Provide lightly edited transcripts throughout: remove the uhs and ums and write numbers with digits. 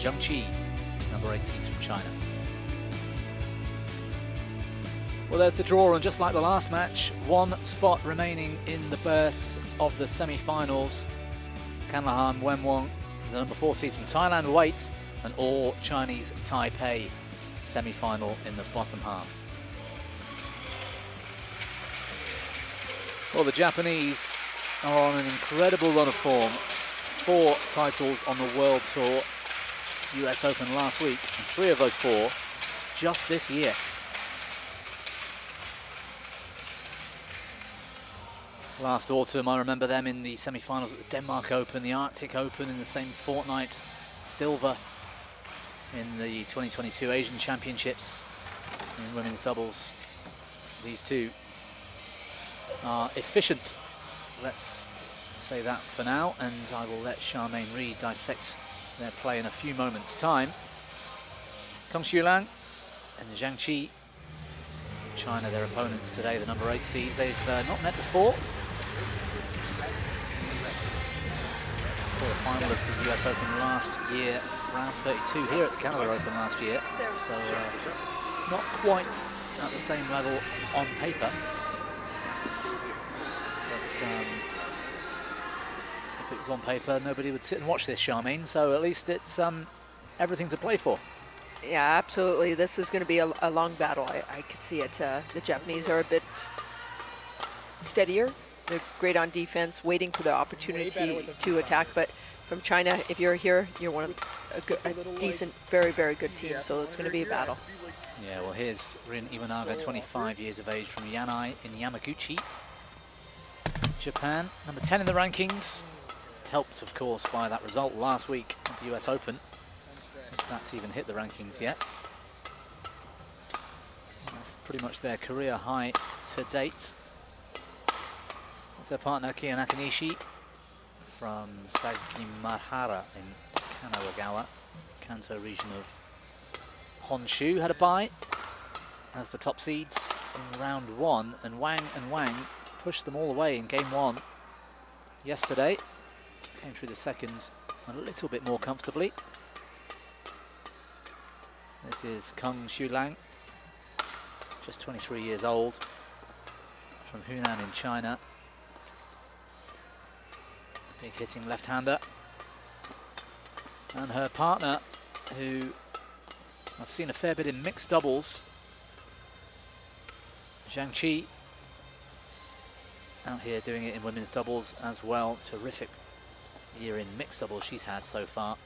Zhang, number 8 seeds from China. Well, there's the draw, and just like the last match, one spot remaining in the berths of the semi-finals. Kanlahan Wenwang, the number 4 seed from Thailand, wait, and all Chinese Taipei semi-final in the bottom half. Well, the Japanese are on an incredible run of form. 4 titles on the World Tour, US Open last week, and 3 of those 4 just this year. Last autumn, I remember them in the semi-finals at the Denmark Open, the Arctic Open in the same fortnight, silver in the 2022 Asian Championships in women's doubles. These two are efficient, let's say that for now, and I will let Charmaine Reid dissect their play in a few moments' time. Keng Xuelang and Zhang Qi, China, their opponents today, the number 8 seeds. They've not met before. Quarterfinal of the US Open last year, round 32 here at the Canada Open last year. So not quite at the same level on paper. But if it was on paper, nobody would sit and watch this, Charmaine. So at least it's everything to play for. Yeah, absolutely. This is going to be a long battle. I could see it. The Japanese are a bit steadier. They're great on defense, waiting for the opportunity to attack. But from China, if you're here, you're one of a decent, very, very good team. So it's going to be a battle. Yeah, well, here's Rin Iwanaga, 25 years of age, from Yanai in Yamaguchi, Japan. Number 10 in the rankings. Helped, of course, by that result last week at the US Open. If that's even hit the rankings yet. That's pretty much their career high to date. That's their partner, Kia Nakanishi, from Sagimahara in Kanagawa, Kanto region of Honshu. Had a bye as the top seeds in round 1, and Wang pushed them all the way in game 1 yesterday. Came through the second a little bit more comfortably. This is Keng Xuelang, just 23 years old, from Hunan in China. Big hitting left-hander. And her partner, who I've seen a fair bit in mixed doubles, Zhang Qi, out here doing it in women's doubles as well. Terrific year in mixed doubles she's had so far.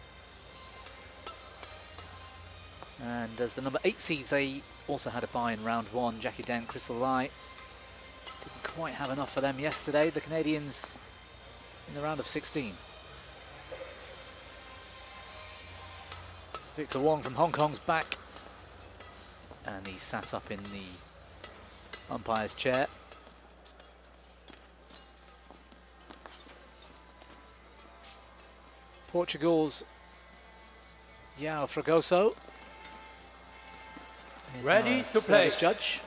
And as the number 8 seeds, they also had a bye in round 1. Jackie Dent, Crystal Lai didn't quite have enough for them yesterday. The Canadians in the round of 16. Victor Wong from Hong Kong's back, and he sat up in the umpire's chair. Portugal's João Fragoso is ready to play. Judge.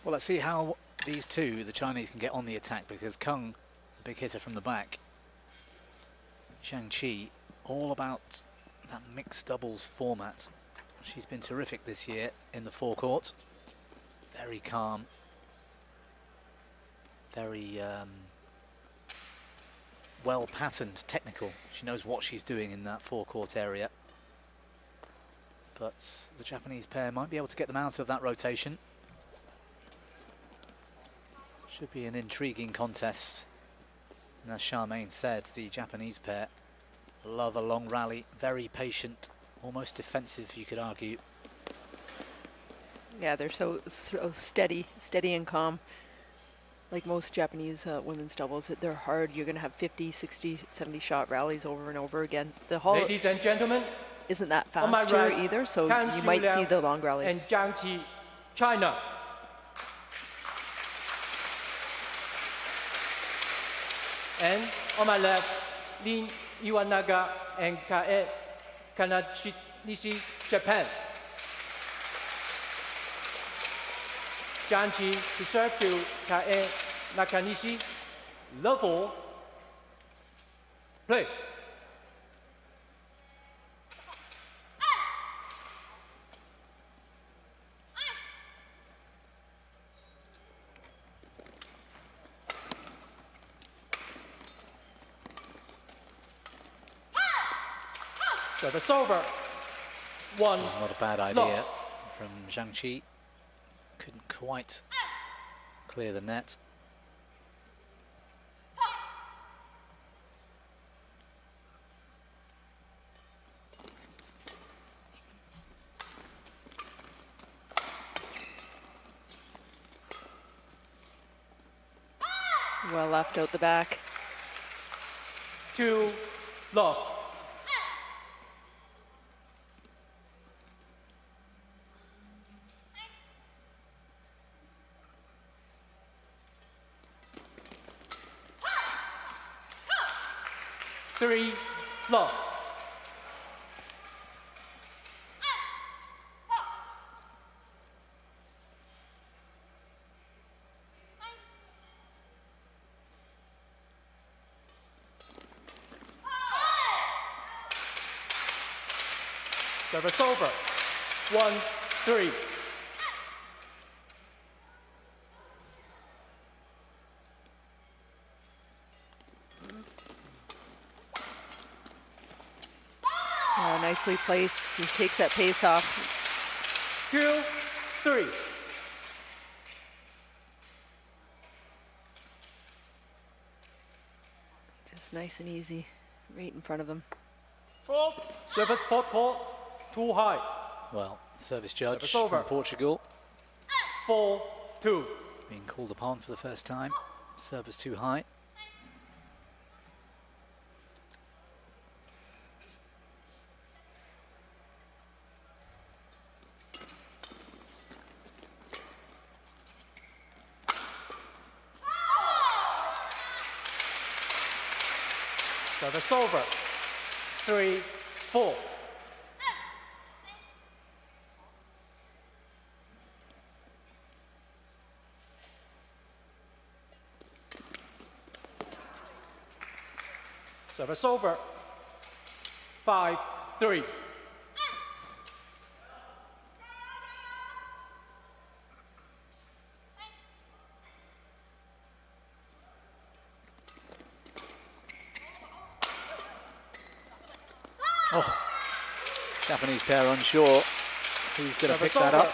Well, let's see how these two, the Chinese, can get on the attack, because Keng, the big hitter from the back, Zhang Qi, all about that mixed doubles format. She's been terrific this year in the forecourt. Very calm, very well patterned, technical. She knows what she's doing in that forecourt area. But the Japanese pair might be able to get them out of that rotation. Should be an intriguing contest. And as Charmaine said, the Japanese pair love a long rally, very patient, almost defensive, you could argue. Yeah, they're so steady and calm. Like most Japanese women's doubles, they're hard. You're going to have 50, 60, 70 shot rallies over and over again. The whole Ladies and gentlemen, isn't that faster right, either, so Keng you might see Xuelang the long rallies. And Zhang Qi, China. And on my left, Lin Iwanaga and Nakanishi, Japan. Zhang to serve to Nakanishi. Level. Play. Service over. One. Not a bad idea from Zhang. Couldn't quite clear the net. Well left out the back. 2 love. Three love. Service over. 1-3. Oh, nicely placed. He takes that pace off. 2-3. Just nice and easy, right in front of him. Service fourth court, too high. Well, service judge Service over. from Portugal 4-2. being called upon for the first time. Service too high. Service over. 3-4. Service over. 5-3. Oh, Japanese pair unsure who's going to pick that over. up.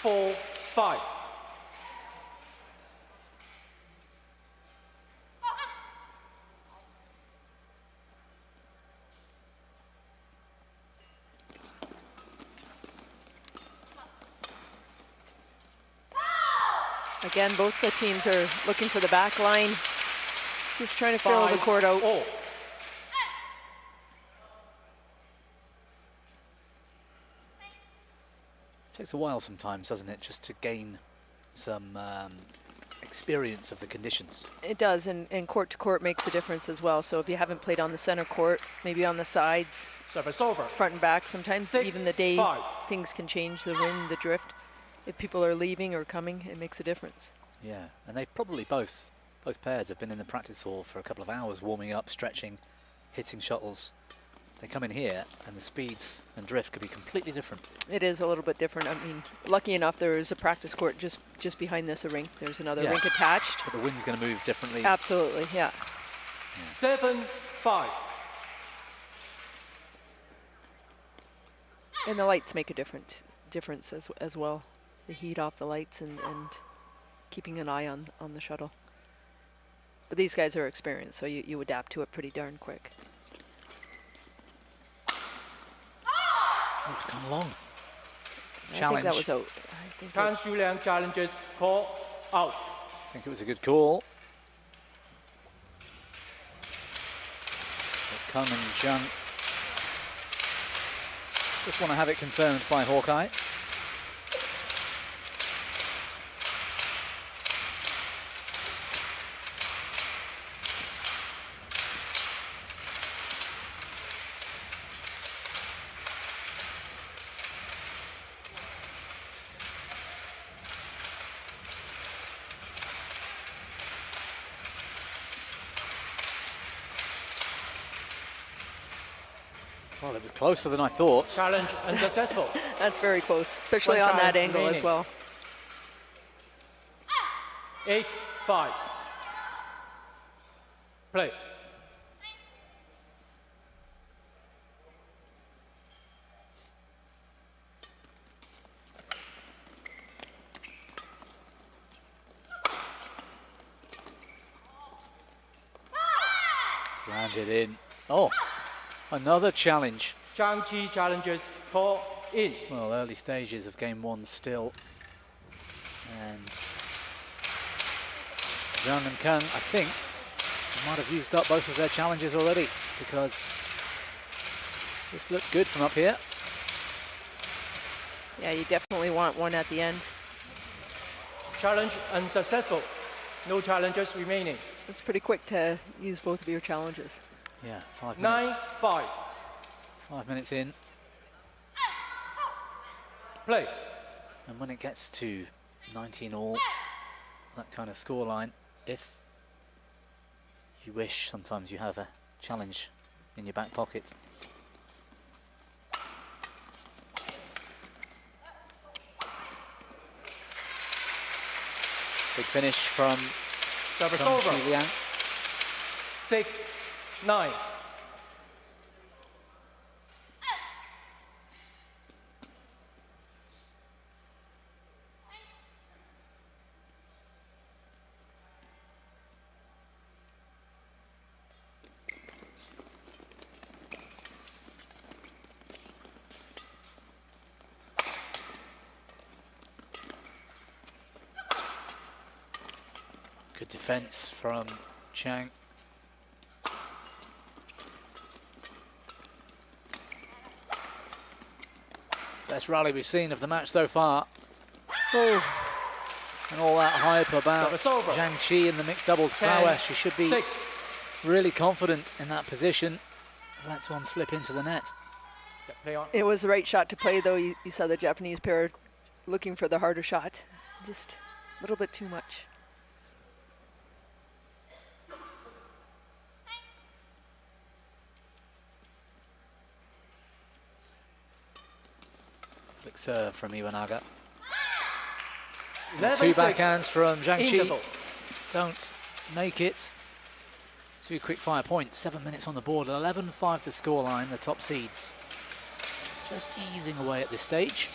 4-5. Again, both the teams are looking for the back line, just trying to fill the court out. 5-4. Takes a while sometimes, doesn't it, just to gain some experience of the conditions. It does, and court to court makes a difference as well. So if you haven't played on the center court, maybe on the sides, Service over. front and back, sometimes 6-5. even the day, things can change, the wind, the drift. If people are leaving or coming, it makes a difference. Yeah, and they've probably both pairs have been in the practice hall for a couple of hours, warming up, stretching, hitting shuttles. They come in here and the speeds and drift could be completely different. It is a little bit different. I mean, lucky enough, there is a practice court just behind this, a rink. There's another rink attached. But the wind's going to move differently. Absolutely, yeah. 7-5. And the lights make a difference as well. The heat off the lights and keeping an eye on the shuttle. But these guys are experienced, so you adapt to it pretty darn quick. Oh, it's gone long. Challenge. I think that was out. I think Tan Shuliang challenges, call out. I think it was a good call. So Keng and Zhang just want to have it confirmed by Hawkeye. Well, it was closer than I thought. Challenge unsuccessful. That's very close, especially One on that time angle as remaining. well. 8-5. Play. It's landed in. Oh, another challenge. Zhang challenges call in. Well, early stages of game one still. And Zhang and Keng, I think, might have used up both of their challenges already, because this looked good from up here. Yeah, you definitely want one at the end. Challenge unsuccessful. No challenges remaining. It's pretty quick to use both of your challenges. Yeah, 5 minutes. 9-5. 5 minutes in. Play. And when it gets to 19 all, that kind of scoreline, if you wish, sometimes you have a challenge in your back pocket. Big finish from Service over. Liang. 6-9. Good defense from Zhang. Best rally we've seen of the match so far. Oh, And all that hype about Service over. Zhang Qi in the mixed doubles 10, prowess. She should be 6. really confident in that position. Lets one slip into the net. Yeah, play on. it was the right shot to play, though. You saw the Japanese pair looking for the harder shot. Just a little bit too much. Flick serve from Iwanaga. 11-6. Two backhands from Zhang Qi. Interval. Don't make it. Two quick fire points, 7 minutes on the board, 11-5 the scoreline, the top seeds. Just easing away at this stage.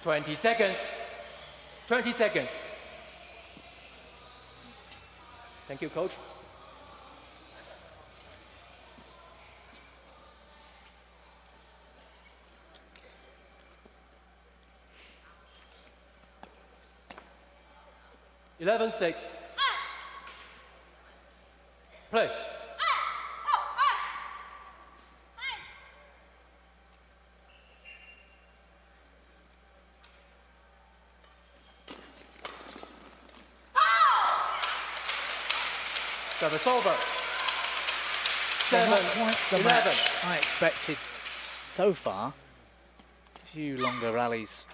Twenty seconds. 20 seconds. Thank you, coach. (11-6). Play. Service over. They're not 7, quite the 11. match I expected so far. A few longer rallies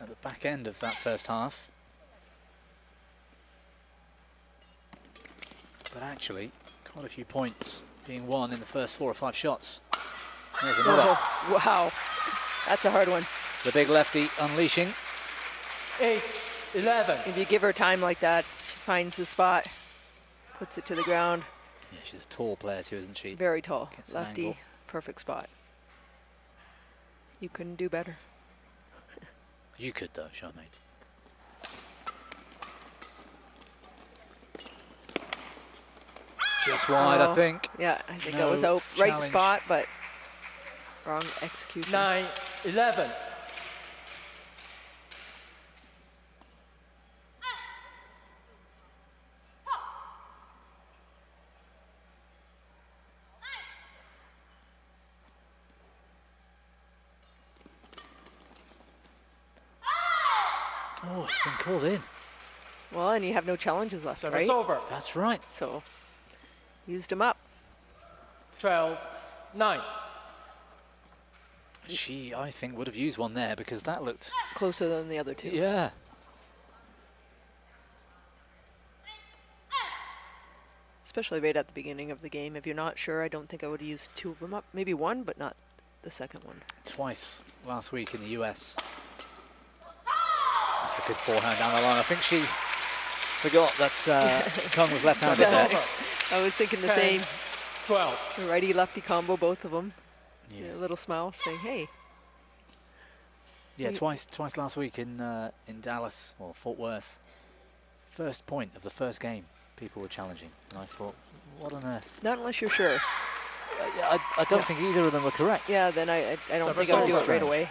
at the back end of that first half. But actually, quite a few points being won in the first 4 or 5 shots. There's another. Oh, wow. That's a hard one. The big lefty unleashing. 8-11. If you give her time like that, she finds the spot, puts it to the ground. Yeah, she's a tall player too, isn't she? Very tall. Gets an Lefty, angle. perfect spot. You couldn't do better. You could though, Charmaine. Just wide, I Oh, think. Yeah, I think that No was out. Right challenge. spot, but wrong execution. 9-11. Oh, it's been called in. Well, and you have no challenges left, Service right? over. That's right. So, used them up. 12-9. She, I think, would have used one there because that looked... Closer than the other two. Yeah. Especially right at the beginning of the game. If you're not sure, I don't think I would have used two of them up. Maybe one, but not the second one. Twice last week in the US. That's a good forehand down the line. I think she forgot that Keng was left-handed there. I was thinking the same. 12. The righty-lefty combo, both of them. Yeah. A little smile saying, hey. Yeah, twice last week in Dallas or Fort Worth. First point of the first game, people were challenging, and I thought, what on earth? Not unless you're sure. I don't think either of them were correct. Yeah, then I don't Service think I would do it over. right away.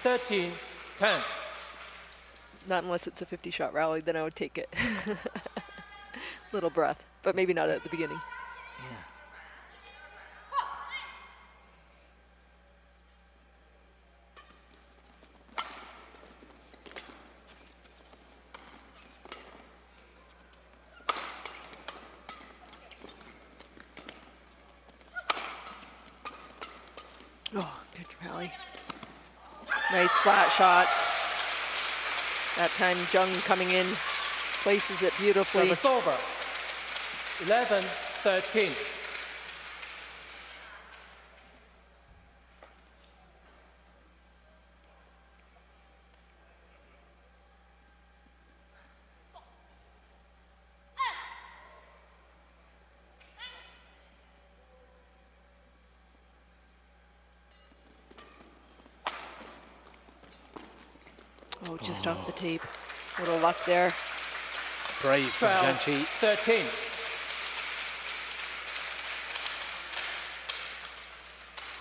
13-10. Not unless it's a 50-shot rally, then I would take it. Little breath, but maybe not at the beginning. Yeah. Oh, good rally. Nice flat shots. That time Zhang coming in, places it beautifully. Service over. 11-13. Oh, just off the tape. Little luck there. Brave from Zhang. 13.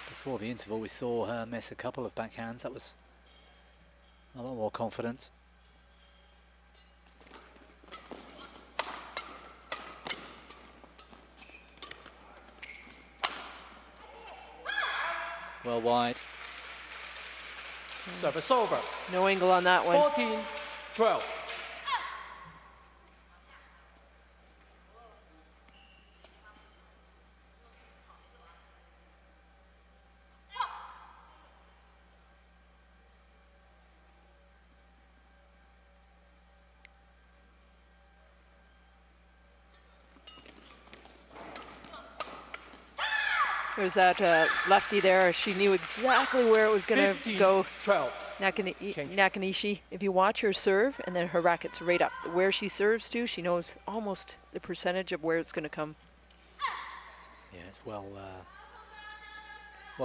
Before the interval, we saw her miss a couple of backhands. That was a lot more confident. Well wide. Service over. No angle on that one. 14-12. There's that lefty there. She knew exactly where it was going to go. 12. Nakanishi, if you watch her serve and then her racket's right up. Where she serves to, she knows almost the percentage of where it's going to come. Yeah, it's well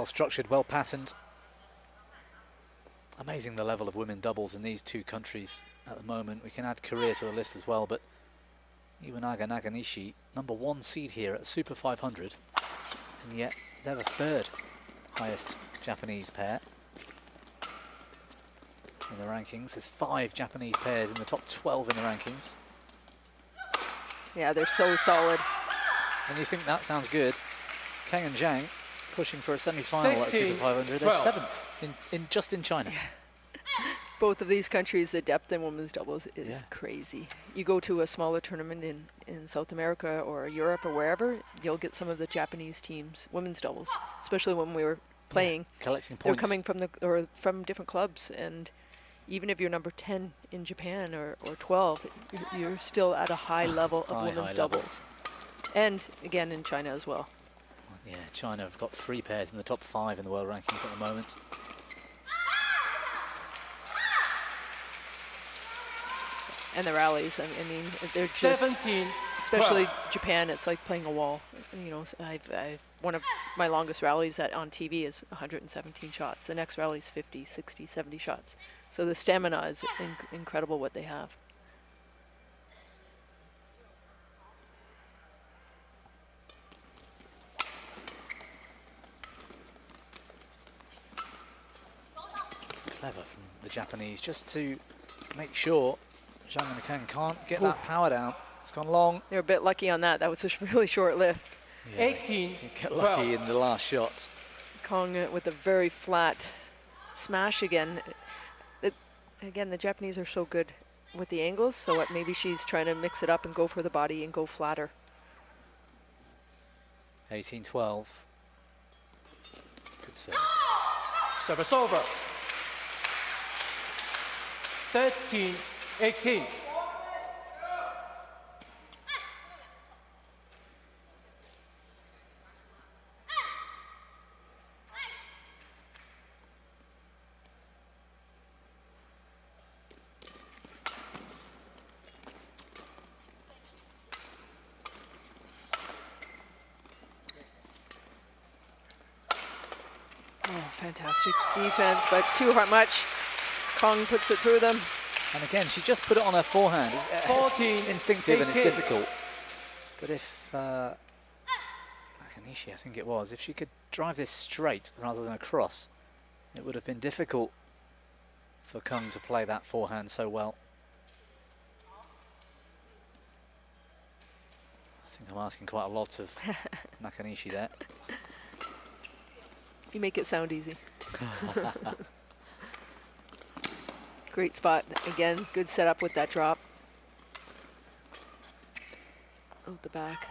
structured, well patterned. Amazing the level of women doubles in these two countries at the moment. We can add Korea to the list as well, but Iwanaga Nakanishi, #1 seed here at Super 500. And yet they're the third highest Japanese pair in the rankings. There's 5 Japanese pairs in the top 12 in the rankings. Yeah, they're so solid. And you think that sounds good. Keng and Zhang pushing for a semi-final at Super 500. They're 7th just in China. Both of these countries, the depth in women's doubles is crazy. You go to a smaller tournament in South America or Europe or wherever, you'll get some of the Japanese teams, women's doubles, especially when we were playing. Collecting points. They're coming from different clubs, and even if you're number 10 in Japan or 12, you're still at a high level of women's doubles. And again in China as well. Yeah, China have got 3 pairs in the top 5 in the world rankings at the moment. And the rallies, I mean, they're just, 17, especially 12. Japan, it's like playing a wall. You know, one of my longest rallies on TV is 117 shots. The next rally is 50, 60, 70 shots. So the stamina is incredible what they have. Clever from the Japanese, just to make sure Zhang and Keng can't get that power down. It's gone long. They're a bit lucky on that. That was a really short lift. Yeah, 18, they get lucky in the last shots. Keng with a very flat smash again. Again, the Japanese are so good with the angles, so maybe she's trying to mix it up and go for the body and go flatter. 18-12. Good serve. Service over. 13-18. Fantastic defense, but too much. Kong puts it through them. And again, she just put it on her forehand. It's instinctive and it's difficult. But if Nakanishi, I think it was, if she could drive this straight rather than across, it would have been difficult for Kung to play that forehand so well. I think I'm asking quite a lot of Nakanishi there. You make it sound easy. Great spot. Again, good setup with that drop. Out the back.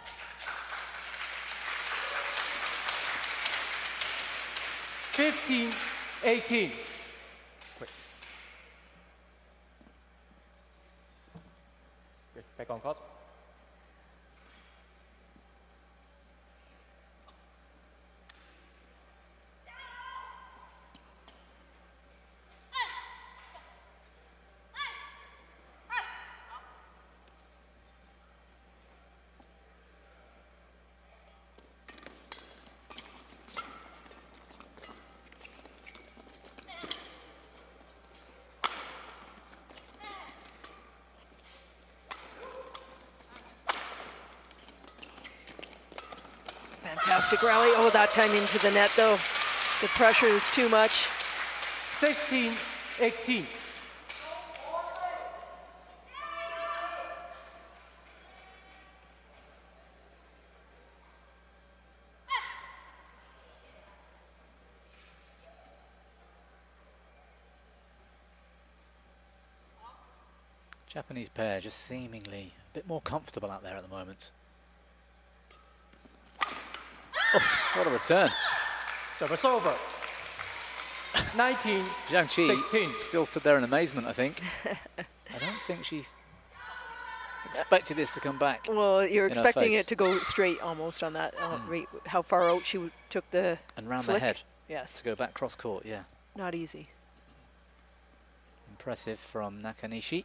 $15-18. Quick. Okay, back on court. Fantastic rally. Oh, that time into the net, though. The pressure is too much. 16-18. Japanese pair just seemingly a bit more comfortable out there at the moment. Oof, what a return. Service over. 19-16. Zhang Qi still stood there in amazement, I think. I don't think she expected this to come back. Well, you're expecting it to go straight almost on that rate. How far out she took the and round flick. the head. Yes. To go back cross court, yeah. Not easy. Impressive from Nakanishi.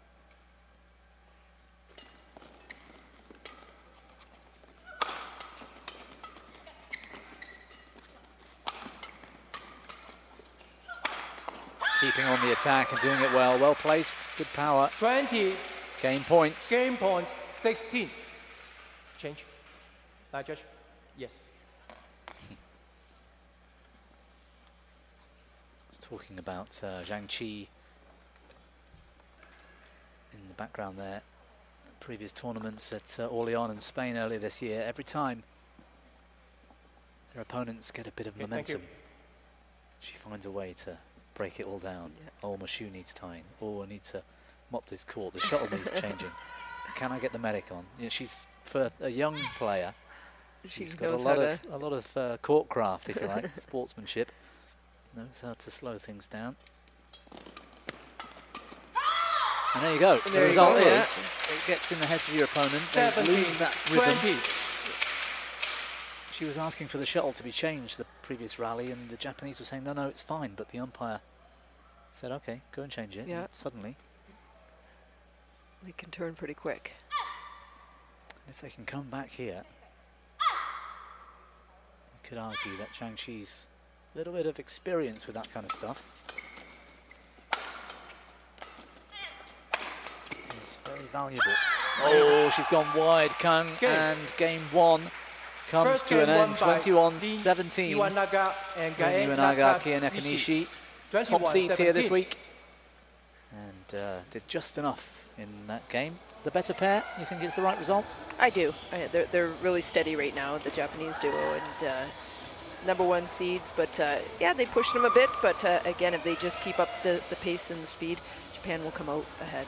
Keeping on the attack and doing it well. Well placed, good power. 20. Game points. Game point 16. Change. Live judge. Yes. I was talking about Zhang Qi in the background there. Previous tournaments at Orleans in Spain earlier this year. Every time their opponents get a bit of momentum, she finds a way to break it all down. Yeah. Oh, my shoe needs tying. Oh, I need to mop this court. The shuttle needs changing. Can I get the medic on? You know, she's, for a young player, she's got a lot of court craft, if you like, sportsmanship. Knows how to slow things down. And there you go. The result is it gets in the heads of your opponent. They lose that rhythm. 20. She was asking for the shuttle to be changed the previous rally, and the Japanese were saying, no, no, it's fine. But the umpire said, okay, go and change it. Yeah. And suddenly, they can turn pretty quick. And if they can come back here, you could argue that Zhang Qi's a little bit of experience with that kind of stuff is very valuable. Oh, she's gone wide, Keng, and game one comes to an end, 21-17. Iwanaga and Iwanaga, Nakanishi, top seeds here this week. And did just enough in that game. The better pair, you think it's the right result? I do. They're really steady right now, the Japanese duo, and #1 seeds. But yeah, they pushed them a bit. But again, if they just keep up the pace and the speed, Japan will come out ahead.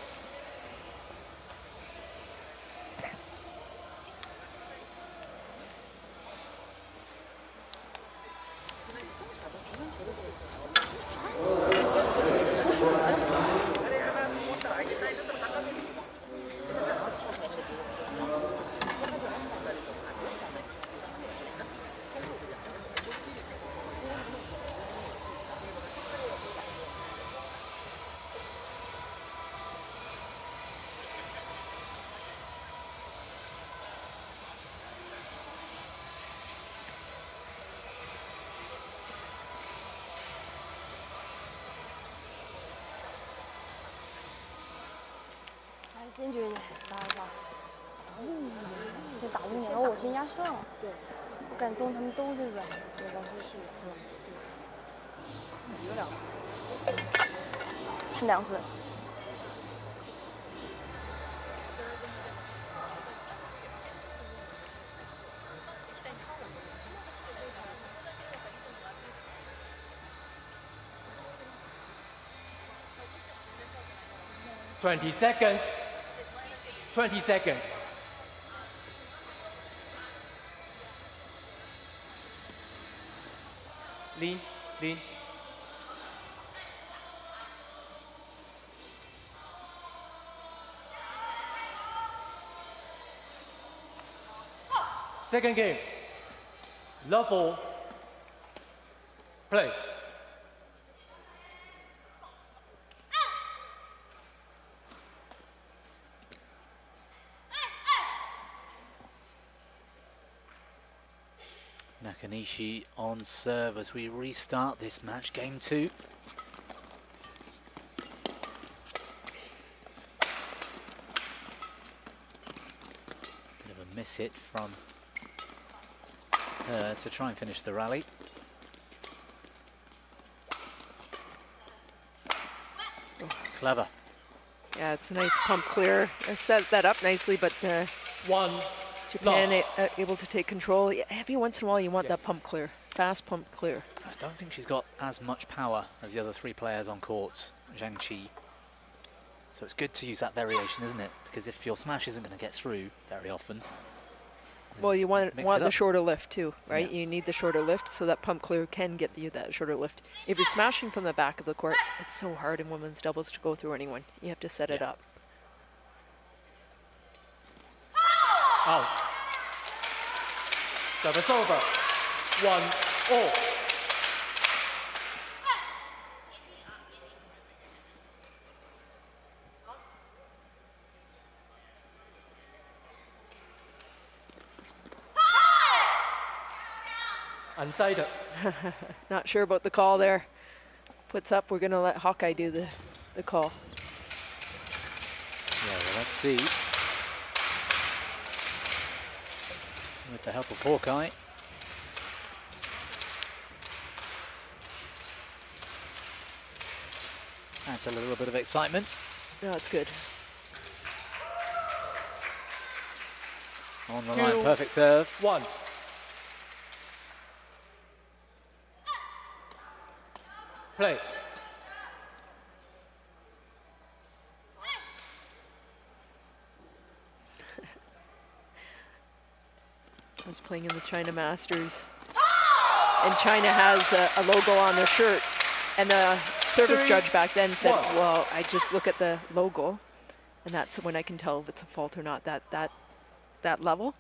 坚决一点，打一发。先打1年，然后我先压上。对，不敢动，他们都这个。对，老师是。对。有2次。2次。20 seconds. 20 seconds. Lean, lean. Second game. Level. Play. Nakanishi on serve as we restart this match, game 2. Bit of a miss hit from her to try and finish the rally. Clever. Yeah, it's a nice pump clear. I set that up nicely, but One. Japan able to take control. Yeah, every once in a while you want that pump clear, fast pump clear. I don't think she's got as much power as the other 3 players on court, Zhang. So it's good to use that variation, isn't it? Because if your smash isn't going to get through very often. Well, you want the up. shorter lift too, right? Yeah. You need the shorter lift so that pump clear can get you that shorter lift. If you're smashing from the back of the court, it's so hard in women's doubles to go through anyone. You have to set it up. Out. Service over. 1-all. Unsighted. Not sure about the call there. Puts up, we're gonna let Hawkeye do the call. Yeah, well, let's see. With the help of Hawkeye. That's a little bit of excitement. Oh, that's good. On the line, perfect serve. 1. Play. I was playing in the China Masters, and China has a logo on their shirt, and the service judge back then said, well, I just look at the logo, and that's when I can tell if it's a fault or not, that level.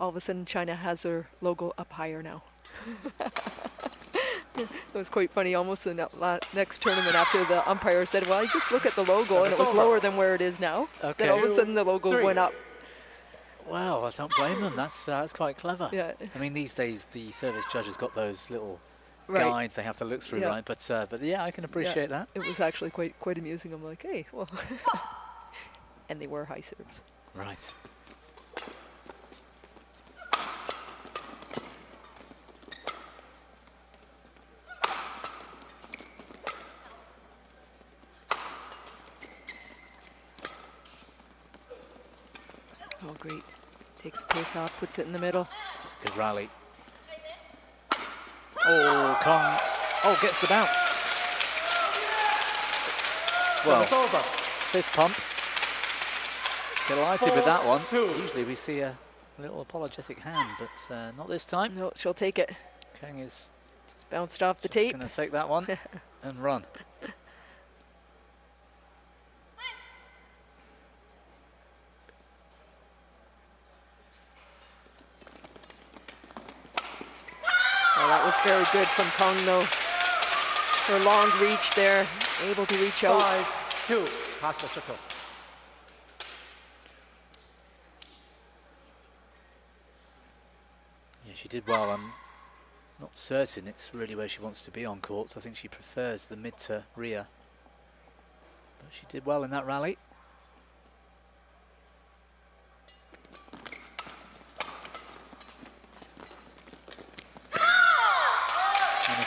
All of a sudden, China has their logo up higher now. It was quite funny, almost in that next tournament after the umpire said, well, I just look at the logo, and it was lower than where it is now. Okay. Then all of a sudden, the logo went up. Wow, I don't blame them. That's quite clever. Yeah. I mean, these days the service judges got those little guides they have to look through, right? But yeah, I can appreciate that. It was actually quite amusing. I'm like, hey, well, and they were high serves. Right. Oh, great. Takes the pace off, puts it in the middle. It's a good rally. Oh, Keng. Oh, gets the bounce. Well, fist pump. Delighted with that one. Usually we see a little apologetic hand, but not this time. No, she'll take it. Keng is just bounced off the tape. Going to take that one and run. That was very good from Keng, though. Her long reach there, able to reach out. 5-2. Pass the shuttle. Yeah, she did well. I'm not certain it's really where she wants to be on court. I think she prefers the mid to rear. But she did well in that rally.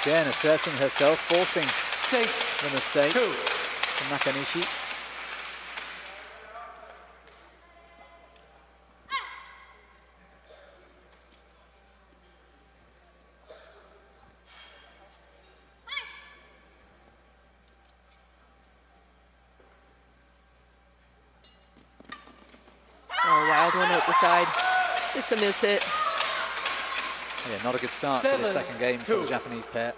Again, asserting herself, forcing 6, the mistake 2. from Nakanishi. Oh, wild one out the side. Just a miss hit. Yeah, not a good start to the 7, second game for the 2. Japanese pair.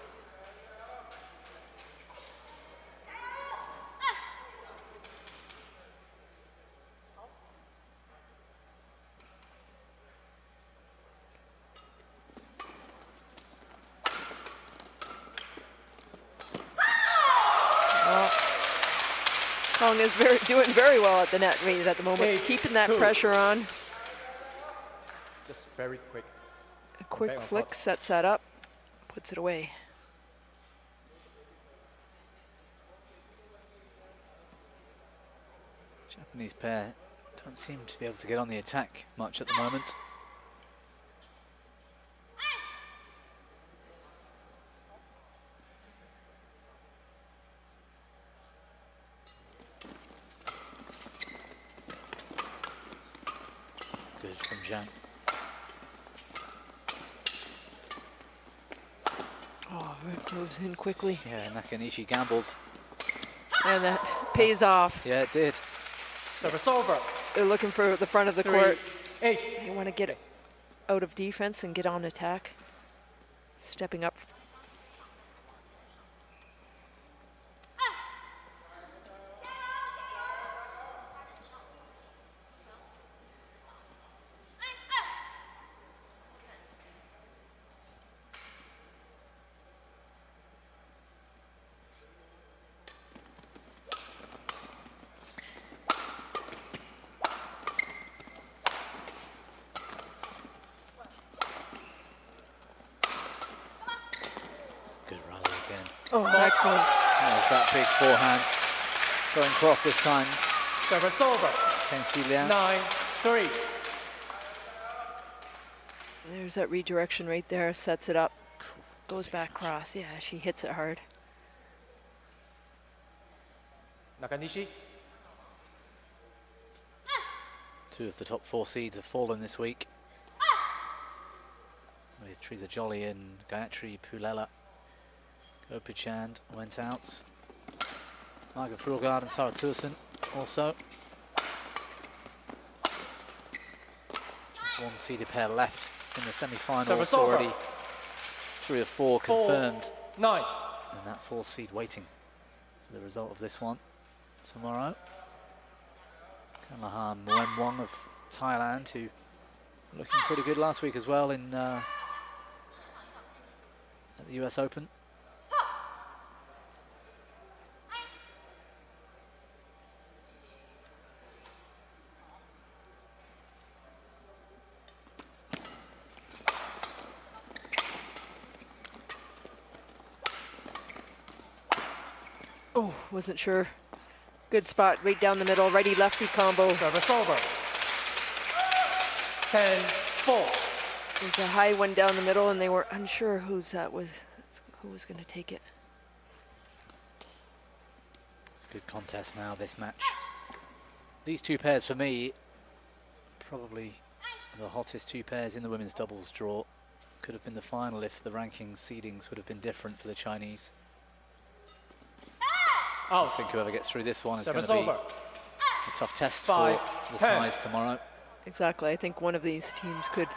Keng is doing very well at the net rate at the moment, 8, keeping that 2. pressure on. Just very quick. A quick Back on flick top. sets that up, puts it away. Japanese pair don't seem to be able to get on the attack much at the moment. It's good from Zhang. Oh, it moves in quickly. Yeah, Nakanishi gambles. And that pays off. Yeah, it did. Service over. They're looking for the front of the 3, court. 8. They want to get out of defense and get on attack. Stepping up. Good rally again. Oh, excellent. There's that big forehand. Going cross this time. Service over. Keng Liang. 9, 3. There's that redirection right there, sets it up. Goes Big back smash. cross. Yeah, she hits it hard. Nakanishi. Two of the top 4 seeds have fallen this week, with Teresa Jolly and Gayatri Pulela. Gopichan went out. Margaret Frugard and Sarah Tuersen also. Just one seeded pair left in the semi-finals Service over. already. 3 of 4 confirmed, 9. and that 4th seed waiting for the result of this one tomorrow. Kalahan Muemwong of Thailand, who looking pretty good last week as well in at the US Open. Oh, wasn't sure. Good spot right down the middle, righty-lefty combo. Service over. 10, 4. There's a high one down the middle, and they were unsure who was going to take it. It's a good contest now, this match. These two pairs, for me, probably the hottest 2 pairs in the women's doubles draw. Could have been the final if the rankings seedings would have been different for the Chinese. I think whoever gets through this one is going Service to be over. a tough test 5, for the 10. ties tomorrow. Exactly. I think one of these teams could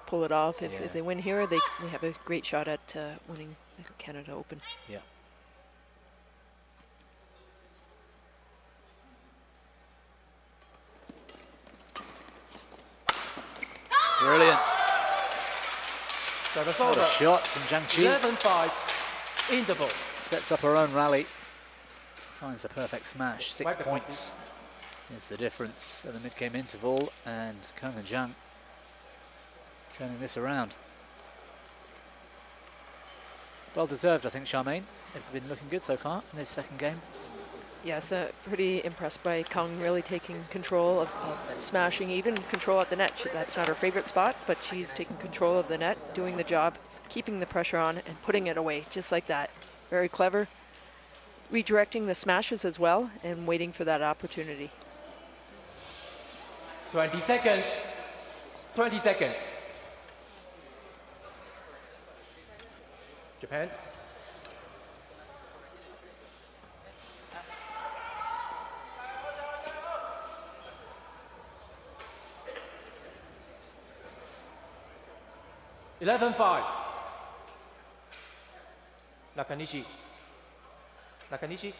pull it off. If, Yeah. if they win here, they have a great shot at winning the Canada Open. Yeah. Brilliant. Service What over. a shot from Zhang Qi. 11, 5. Interval. Sets up her own rally. Finds the perfect smash. 6 Wipe the points is the difference at the mid-game interval, and Keng and Zhang turning this around. Well deserved, I think, Charmaine. They've been looking good so far in this second game. Yes, pretty impressed by Keng really taking control of smashing, even control at the net. That's not her favorite spot, but she's taking control of the net, doing the job, keeping the pressure on and putting it away just like that. Very clever. Redirecting the smashes as well and waiting for that opportunity. 20 seconds. 20 seconds. Japan. (11-5). Nakanishi. Nakanishi.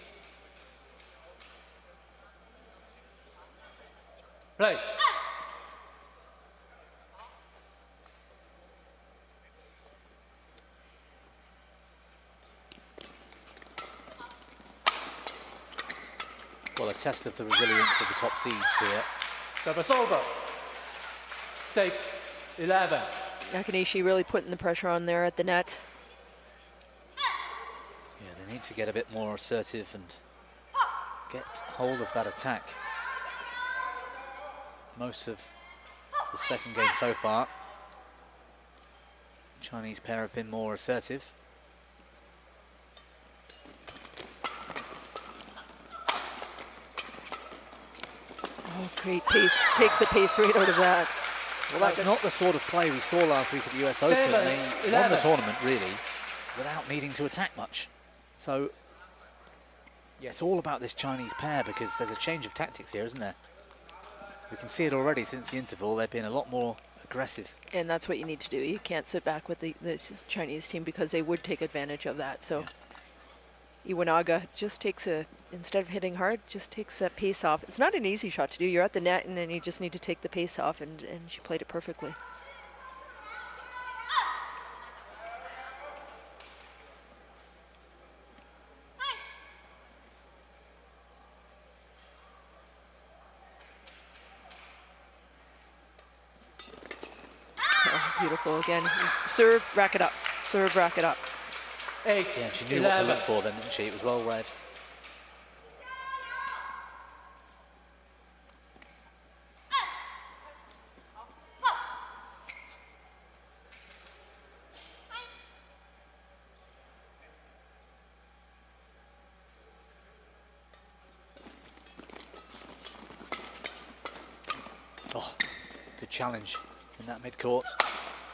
Play. Well, a test of the resilience of the top seeds here. Service over. 6-11. Nakanishi really putting the pressure on there at the net. Yeah, they need to get a bit more assertive and get hold of that attack. Most of the second game so far, the Chinese pair have been more assertive. Oh, great pace. Takes the pace right out of that. Well, that's not the sort of play we saw last week at the US Open. They won the tournament, really, without needing to attack much. So it's all about this Chinese pair because there's a change of tactics here, isn't there? We can see it already since the interval. They've been a lot more aggressive. And that's what you need to do. You can't sit back with the Chinese team because they would take advantage of that. So Iwanaga just takes instead of hitting hard, just takes that pace off. It's not an easy shot to do. You're at the net and then you just need to take the pace off, and she played it perfectly. Oh, beautiful again. Serve, rack it up. Serve, rack it up. 8. Yeah, she knew what to look for then, didn't she? It was well read. Oh, good challenge in that mid-court.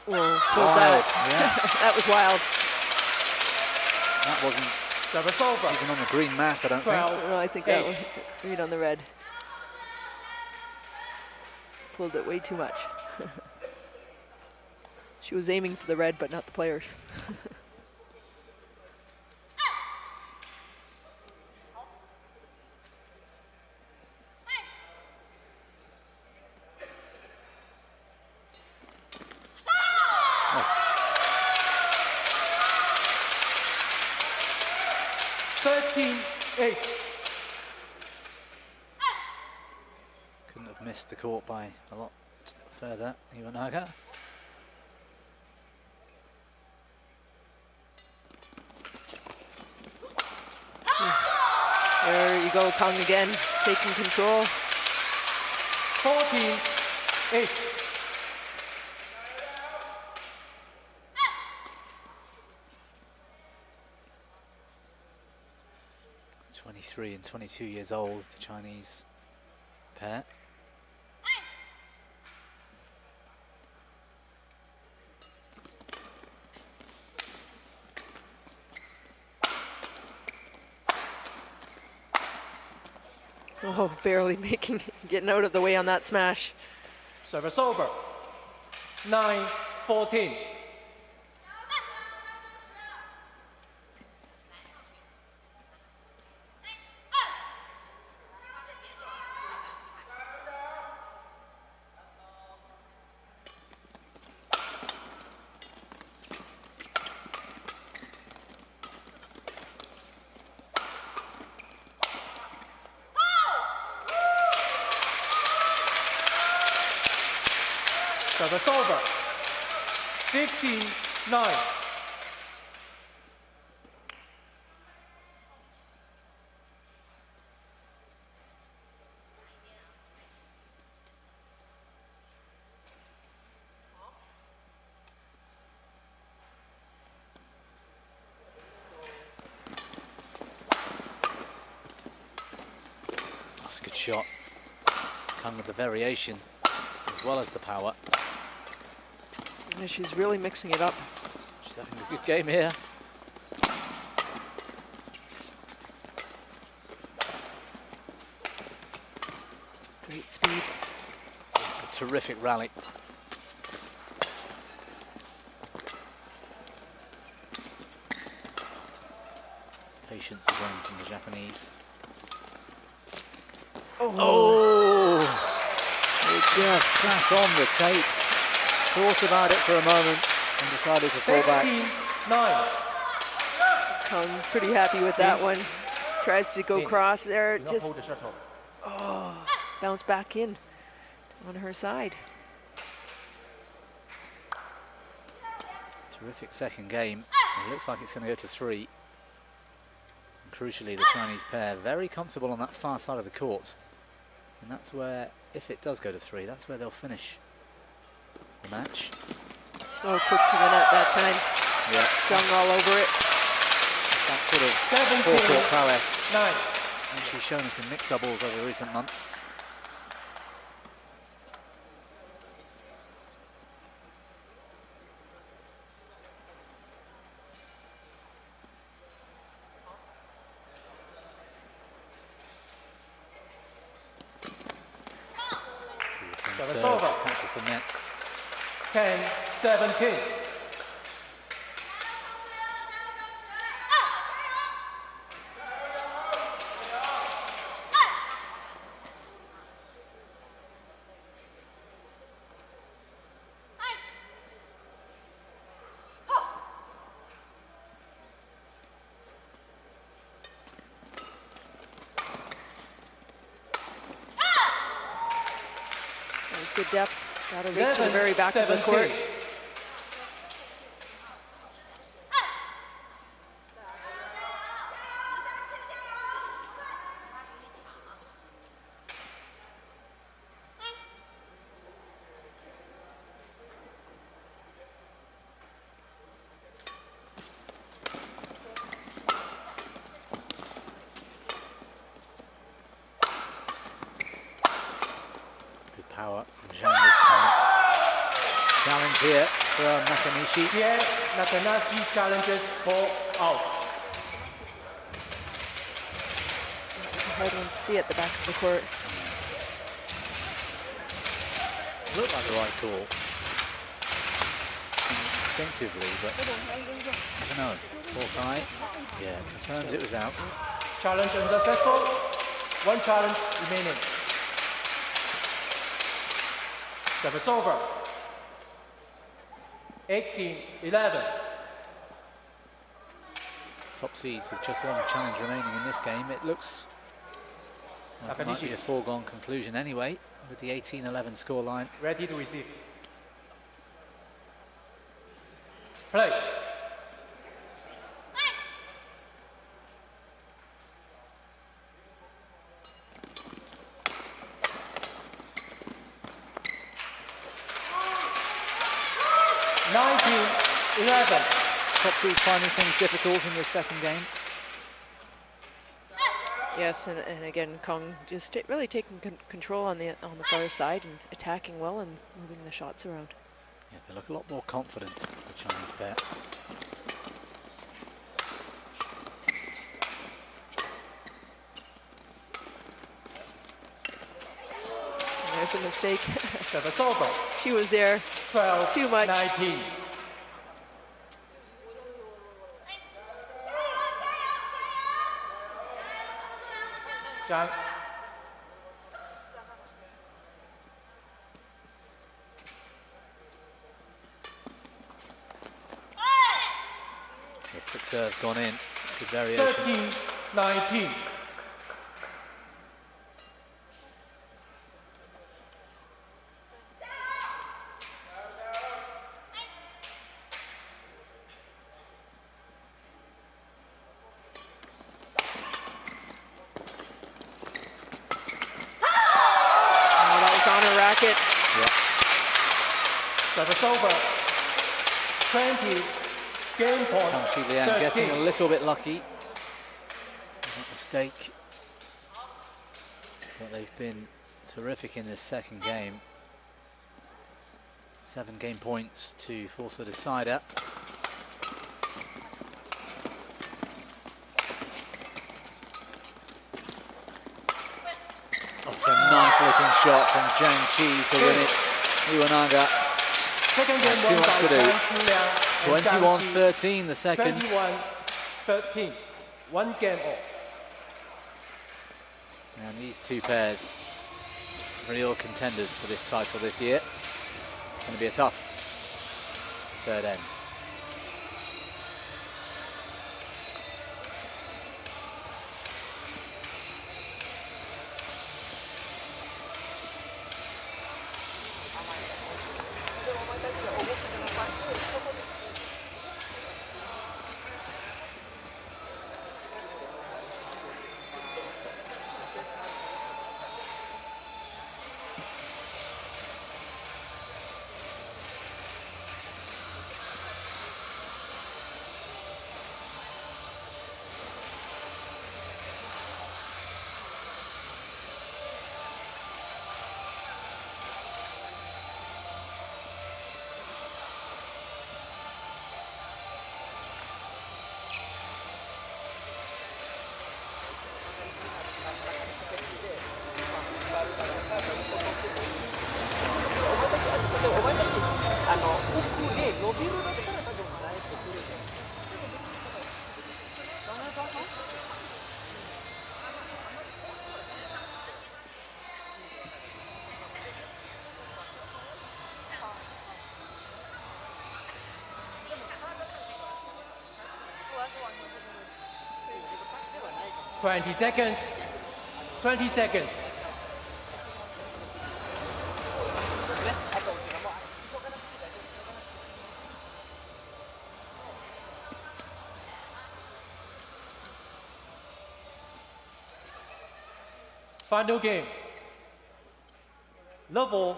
Whoa, pulled that. Yeah. That was wild. That wasn't Service over. even on the green mat, I don't think. No, I think that was read on the red. Pulled it way too much. She was aiming for the red, but not the players. Couldn't have missed the court by a lot further, Iwanaga. There you go, Keng again, taking control. 14-8. 23 and 22 years old, the Chinese pair. Oh, barely getting out of the way on that smash. Service over. 9-14. Service over. 15-9. shot. Keng with the variation as well as the power. Yeah, she's really mixing it up. She's having a good game here. Great speed. It's a terrific rally. Patience again from the Japanese. Oh! It just sat on the tape. Thought about it for a moment and decided to fall back. 16-9. Keng pretty happy with that one. Tries to go cross there, Do not just hold the shuttle. bounce back in on her side. Terrific second game. It looks like it's going to go to 3. And crucially, the Chinese pair very comfortable on that far side of the court. And that's where, if it does go to 3, that's where they'll finish the match. Oh, quick to the net that time. Yeah. Zhang all over it. It's that sort of 17, forecourt prowess 9. and she's shown us in mixed doubles over recent months. Service over. Just catches the net. 10-17. That was good depth. Got her right to the very back of the court. 17. Good power from Zhang this time. Challenge here from Nakanishi. Here, Nakanishi challenges ball out. That was a hard one to see at the back of the court. Looked like the right call. Instinctively, but I don't know. Ball high. Yeah, confirms it was out. Challenge unsuccessful. One challenge remaining. Service over. 18-11. Top seeds with just one challenge remaining in this game. It looks like it might be Nakanishi. a foregone conclusion anyway, with the 18-11 scoreline. Ready to receive. Play. Top seeds finding things difficult in this second game. Yes, and again, Keng just really taking control on the far side and attacking well and moving the shots around. Yeah, they look a lot more confident, the Chinese pair. And there's a mistake. Service over. She was there 12, too much. 19. Zhang. The flick serve's gone in. It's a variation. 13-19. Oh, that was on her racket. Service over. 20. Game point. Kang Liang getting a 13. little bit lucky. That mistake. But they've been terrific in this second game. 7 game points to force a decider. Oh, it's a nice looking shot from Zhang to win it. Iwanaga Second game too won much by to do. Zhang and 21-13 the second. 21-13. 1 game off. And these two pairs, real contenders for this title this year. It's going to be a tough third end. Twenty seconds. 20 seconds. Final game. Level.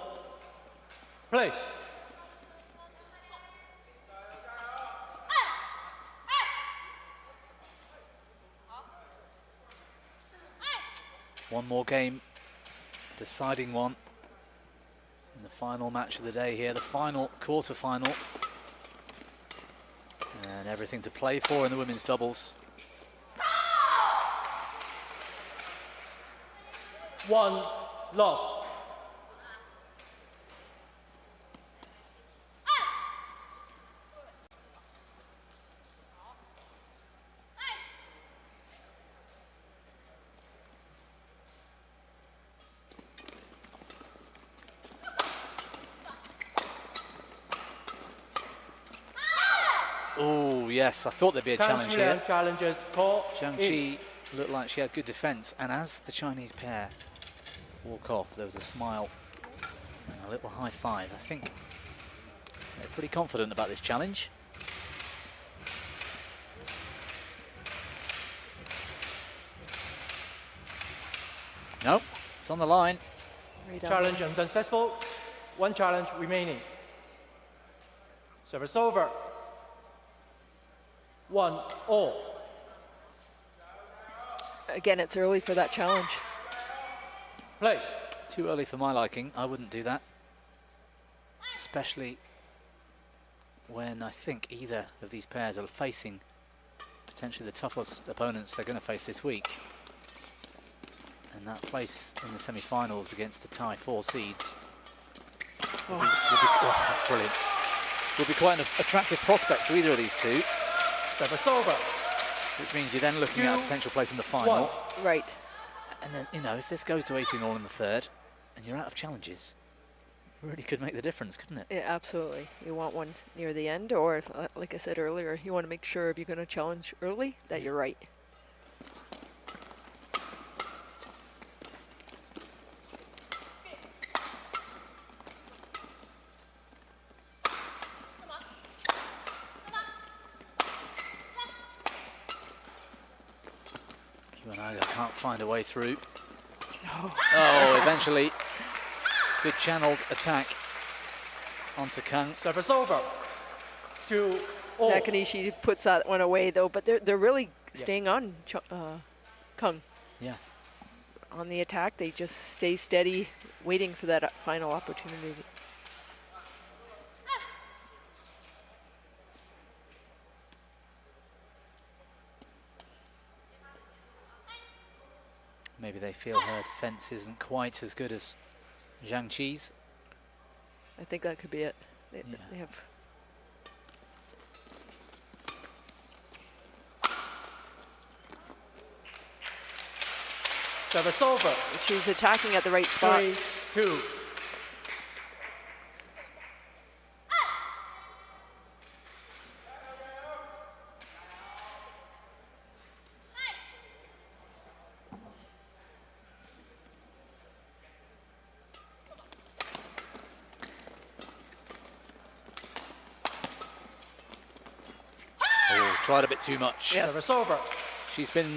Play. One more game, deciding one in the final match of the day here, the final quarter-final. And everything to play for in the women's doubles. 1 love. Oh, yes, I thought there'd be a challenge here. Challenges call. Zhang looked like she had good defense, and as the Chinese pair walk off, there was a smile and a little high five. I think they're pretty confident about this challenge. Nope, it's on the line. Challenge unsuccessful. 1 challenge remaining. Service over. 1-all. Again, it's early for that challenge. Play. Too early for my liking. I wouldn't do that. Especially when I think either of these pairs are facing potentially the toughest opponents they're going to face this week. And that place in the semi-finals against the Thai 4 seeds will be, that's brilliant. Will be quite an attractive prospect to either of these two. Service over. Which means you're then looking at a potential place in the final. 1. Right. And then, you know, if this goes to 18-all in the third, and you're out of challenges, it really could make the difference, couldn't it? Yeah, absolutely. You want one near the end, or if, like I said earlier, you want to make sure if you're going to challenge early that you're right. Iwanaga can't find a way through. Oh, eventually, good channeled attack onto Keng. Service over. 2-all. Nakanishi puts that one away though, but they're really staying on Keng. Yeah. on the attack. They just stay steady, waiting for that final opportunity. Maybe they feel her defense isn't quite as good as Zhang Qi's. I think that could be it. They have. Service over. She's attacking at the right spots. 3-2. Oh, tried a bit too much. Yes. Service over. She's been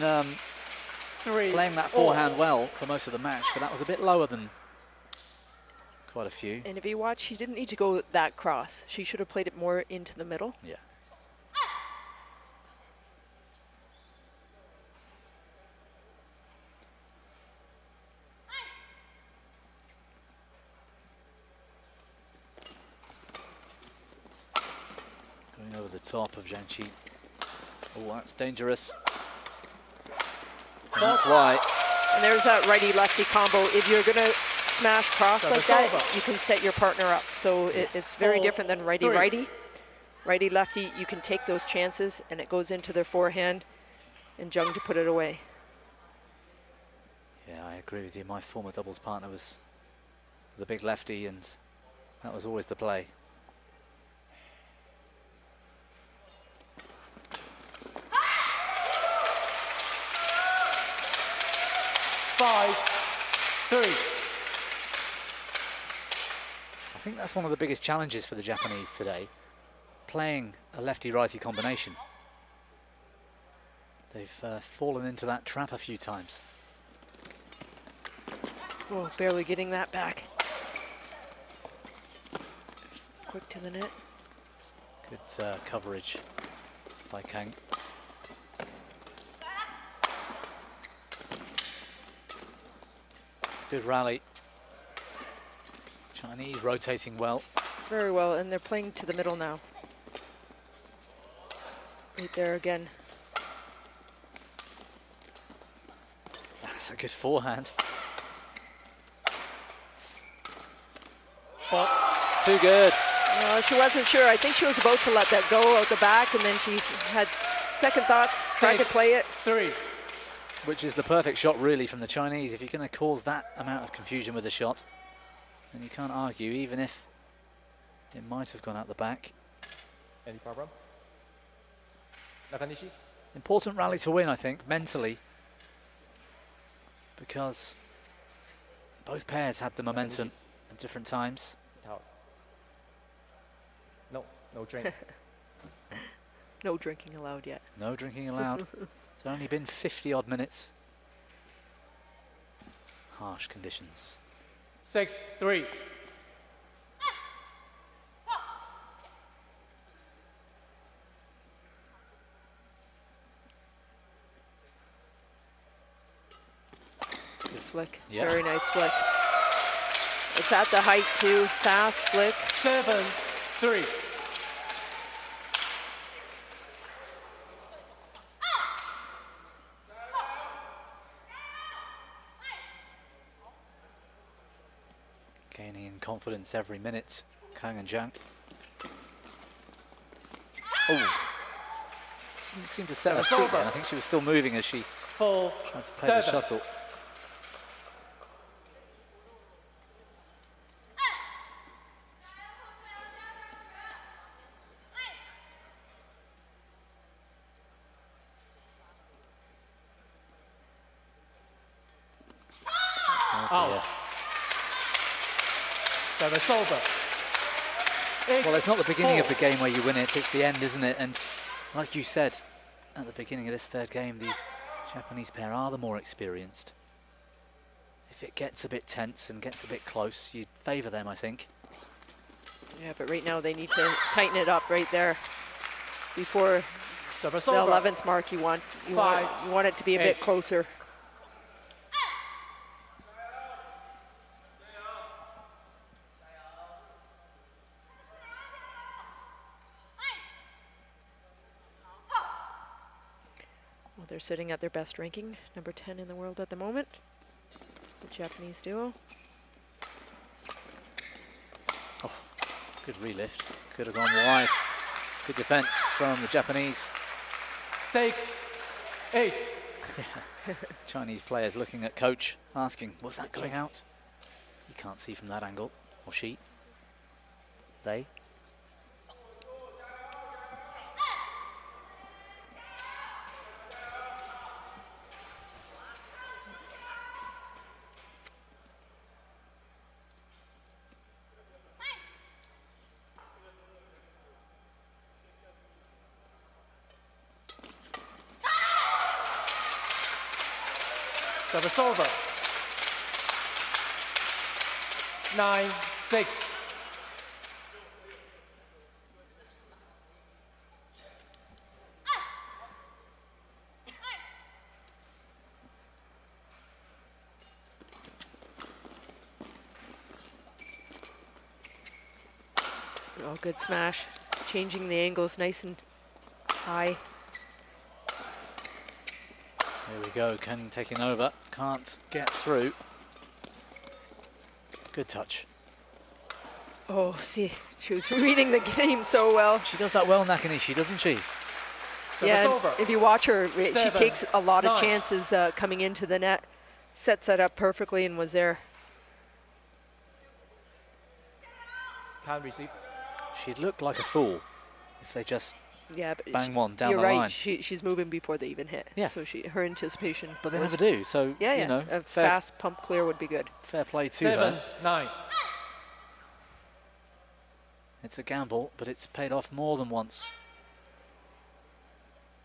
3. playing that forehand well for most of the match, but that was a bit lower than quite a few. And if you watch, she didn't need to go that cross. She should have played it more into the middle. Yeah. Going over the top of Zhang Qi. Oh, that's dangerous. And that's why. And there's that righty-lefty combo. If you're going to smash cross like that, you can set your partner up. So it's very different than righty-righty. Righty-lefty, you can take those chances, and it goes into their forehand, and Zhang to put it away. Yeah, I agree with you. My former doubles partner was the big lefty, and that was always the play. Five, 3. I think that's one of the biggest challenges for the Japanese today, playing a lefty-righty combination. They've fallen into that trap a few times. Oh, barely getting that back. Quick to the net. Good coverage by Keng. Good rally. Chinese rotating well. Very well, and they're playing to the middle now. Right there again. That's a good forehand. Too good. No, she wasn't sure. I think she was about to let that go out the back, and then she had second thoughts, tried to play it. 3. Which is the perfect shot, really, from the Chinese. If you're going to cause that amount of confusion with a shot, then you can't argue, even if it might have gone out the back. Any problem? Nakanishi? Important rally to win, I think, mentally, because both pairs had the momentum at different times. Out. No, no drink. No drinking allowed yet. No drinking allowed. It's only been 50-odd minutes. Harsh conditions. 6-3. Good flick. Yeah. Very nice flick. It's at the height too. Fast flick. 7-3. Gaining in confidence every minute, Keng and Zhang. Oh, didn't seem to set her feet there. I think she was still moving as she 4, tried to play the shuttle. Out. Service over. Well, it's not the beginning of the game where you win it, it's the end, isn't it? And like you said at the beginning of this third game, the Japanese pair are the more experienced. If it gets a bit tense and gets a bit close, you'd favour them, I think. Yeah, but right now they need to tighten it up right there. Before Service the over. 11th mark, you want it to be a bit closer. Well, they're sitting at their best ranking, number 10 in the world at the moment. The Japanese duo. Oh, good relift. Could have gone wide. Good defense from the Japanese. 6-8. Chinese players looking at coach, asking, was that going out? You can't see from that angle. Or she. They. Service over. 9-6. Oh, good smash. Changing the angles nice and high. There we go, Keng taking over. Can't get through. Good touch. Oh, see, she was reading the game so well. She does that well, Nakanishi, doesn't she? Yeah, over. if you watch her, she 7, takes a lot of 9. chances coming into the net. Sets that up perfectly and was there. Can't receive. She'd look like a fool if they just Yeah, but bang one down you're the right. line. She's moving before they even hit. Yeah. So her anticipation. But they was, never do, so, Yeah, you know, a fair, fast pump clear would be good. fair play to her. 7-9. It's a gamble, but it's paid off more than once.